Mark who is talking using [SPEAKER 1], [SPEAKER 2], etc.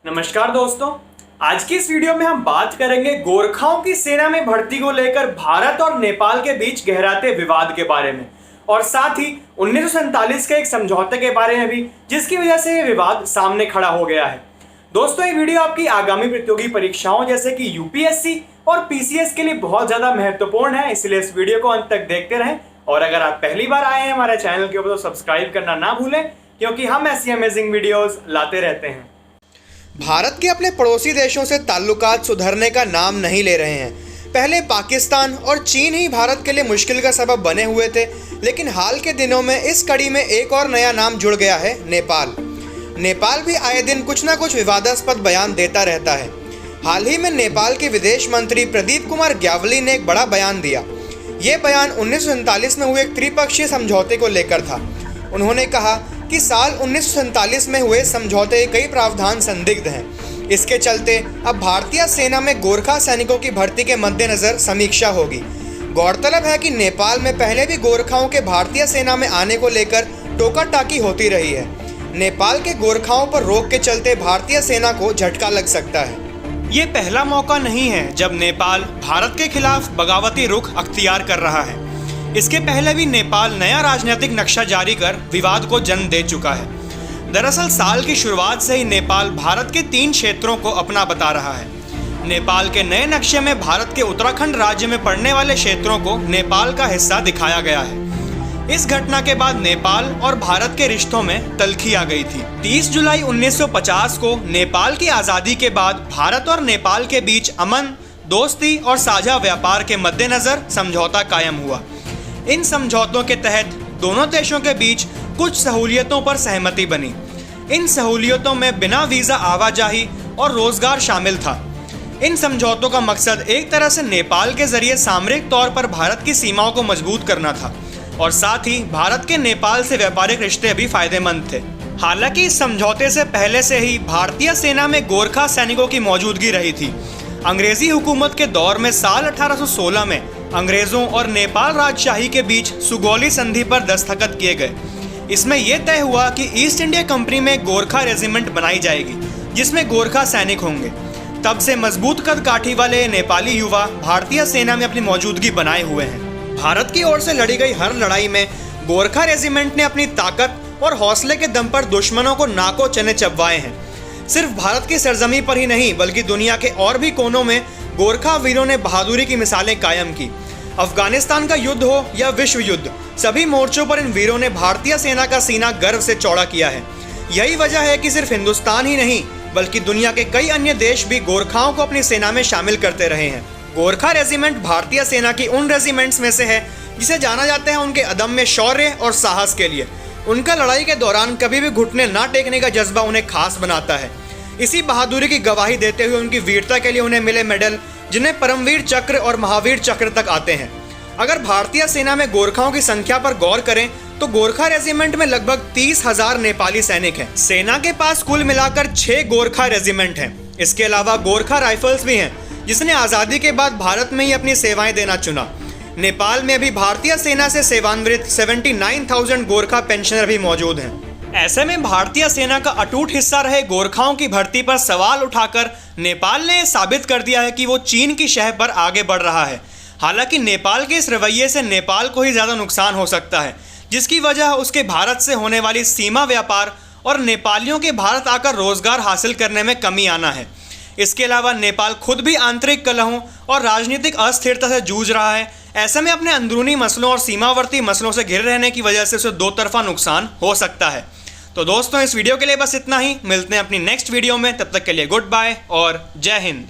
[SPEAKER 1] नमस्कार दोस्तों, आज की इस वीडियो में हम बात करेंगे गोरखाओं की सेना में भर्ती को लेकर भारत और नेपाल के बीच गहराते विवाद के बारे में और साथ ही 1947 के एक समझौते के बारे में भी, जिसकी वजह से यह विवाद सामने खड़ा हो गया है। दोस्तों, ये वीडियो आपकी आगामी प्रतियोगी परीक्षाओं जैसे कि यूपीएससी और पीसीएस के लिए बहुत ज्यादा महत्वपूर्ण है, इसलिए इस वीडियो को अंत तक देखते रहें। और अगर आप पहली बार आए हैं हमारे चैनल के ऊपर तो सब्सक्राइब करना ना भूलें, क्योंकि हम ऐसी अमेजिंग वीडियोस लाते रहते हैं।
[SPEAKER 2] भारत के अपने पड़ोसी देशों से ताल्लुकात सुधरने का नाम नहीं ले रहे हैं। पहले पाकिस्तान और चीन ही भारत के लिए मुश्किल का सबब बने हुए थे, लेकिन हाल के दिनों में इस कड़ी में एक और नया नाम जुड़ गया है, नेपाल। नेपाल भी आए दिन कुछ ना कुछ विवादास्पद बयान देता रहता है। हाल ही में नेपाल के विदेश मंत्री प्रदीप कुमार ग्यावली ने एक बड़ा बयान दिया। ये बयान 1947 में हुए एक त्रिपक्षीय समझौते को लेकर था। उन्होंने कहा कि साल 1947 में हुए समझौते के कई प्रावधान संदिग्ध हैं। इसके चलते अब भारतीय सेना में गोरखा सैनिकों की भर्ती के मद्देनजर समीक्षा होगी। गौरतलब है कि नेपाल में पहले भी गोरखाओं के भारतीय सेना में आने को लेकर टोका टाकी होती रही है। नेपाल के गोरखाओं पर रोक के चलते भारतीय सेना को झटका लग सकता है।
[SPEAKER 1] ये पहला मौका नहीं है जब नेपाल भारत के खिलाफ बगावती रुख अख्तियार कर रहा है। इसके पहले भी नेपाल नया राजनीतिक नक्शा जारी कर विवाद को जन्म दे चुका है। दरअसल साल की शुरुआत से ही नेपाल भारत के 3 क्षेत्रों को अपना बता रहा है। नेपाल के नए नक्शे में भारत के उत्तराखंड राज्य में पड़ने वाले क्षेत्रों को नेपाल का हिस्सा दिखाया गया है। इस घटना के बाद नेपाल और भारत के रिश्तों में तल्खी आ गई थी। 30 जुलाई 1950 को नेपाल की आज़ादी के बाद भारत और नेपाल के बीच अमन, दोस्ती और साझा व्यापार के मद्देनजर समझौता कायम हुआ। इन समझौतों के तहत दोनों देशों के बीच कुछ सहूलियतों पर सहमति बनी। इन सहूलियतों में बिना वीज़ा आवाजाही और रोजगार शामिल था। इन समझौतों का मकसद एक तरह से नेपाल के जरिए सामरिक तौर पर भारत की सीमाओं को मजबूत करना था और साथ ही भारत के नेपाल से व्यापारिक रिश्ते भी फायदेमंद थे। हालांकि इस समझौते से पहले से ही भारतीय सेना में गोरखा सैनिकों की मौजूदगी रही थी। अंग्रेजी हुकूमत के दौर में साल 1816 में अंग्रेजों और नेपाल राजशाही के बीच सुगौली संधि पर दस्तखत किए गए। इसमें यह तय हुआ कि ईस्ट इंडिया कंपनी में गोरखा रेजिमेंट बनाई जाएगी, जिसमें गोरखा सैनिक होंगे। तब से मजबूत कदकाठी वाले नेपाली युवा भारतीय सेना में अपनी मौजूदगी बनाए हुए हैं। भारत की ओर से लड़ी गई हर लड़ाई में गोरखा रेजिमेंट ने अपनी ताकत और हौसले के दम पर दुश्मनों को नाको चने चबवाए हैं। सिर्फ भारत की सरजमी पर ही नहीं, बल्कि दुनिया के और भी कोनों में गोरखा वीरों ने बहादुरी की मिसालें कायम की। अफगानिस्तान का युद्ध हो या विश्व युद्ध, सभी मोर्चों पर इन वीरों ने भारतीय सेना का सीना गर्व से चौड़ा किया है। यही वजह है कि सिर्फ हिंदुस्तान ही नहीं, बल्कि दुनिया के कई अन्य देश भी गोरखाओं को अपनी सेना में शामिल करते रहे हैं। गोरखा रेजिमेंट भारतीय सेना की उन रेजिमेंट्स में से है जिसे जाना जाता है उनके अदम्य शौर्य और साहस के लिए। उनका लड़ाई के दौरान कभी भी घुटने ना टेकने का जज्बा उन्हें खास बनाता है। इसी बहादुरी की गवाही देते हुए उनकी वीरता के लिए उन्हें मिले मेडल, जिन्हें परमवीर चक्र और महावीर चक्र तक आते हैं। अगर भारतीय सेना में गोरखाओं की संख्या पर गौर करें तो गोरखा रेजिमेंट में लगभग 30,000 नेपाली सैनिक हैं। सेना के पास कुल मिलाकर 6 गोरखा रेजिमेंट हैं। इसके अलावा गोरखा राइफल्स भी हैं, जिसने आज़ादी के बाद भारत में ही अपनी सेवाएं देना चुना। नेपाल में भी भारतीय सेना से सेवानिवृत्त 79,000 गोरखा पेंशनर भी मौजूद हैं। ऐसे में भारतीय सेना का अटूट हिस्सा रहे गोरखाओं की भर्ती पर सवाल उठाकर नेपाल ने साबित कर दिया है कि वो चीन की शह पर आगे बढ़ रहा है। हालांकि नेपाल के इस रवैये से नेपाल को ही ज़्यादा नुकसान हो सकता है, जिसकी वजह उसके भारत से होने वाली सीमा व्यापार और नेपालियों के भारत आकर रोजगार हासिल करने में कमी आना है। इसके अलावा नेपाल खुद भी आंतरिक कलहों और राजनीतिक अस्थिरता से जूझ रहा है। ऐसे में अपने अंदरूनी मसलों और सीमावर्ती मसलों से घिरे रहने की वजह से उसे दो तरफा नुकसान हो सकता है। तो दोस्तों, इस वीडियो के लिए बस इतना ही। मिलते हैं अपनी नेक्स्ट वीडियो में, तब तक के लिए गुड बाय और जय हिंद।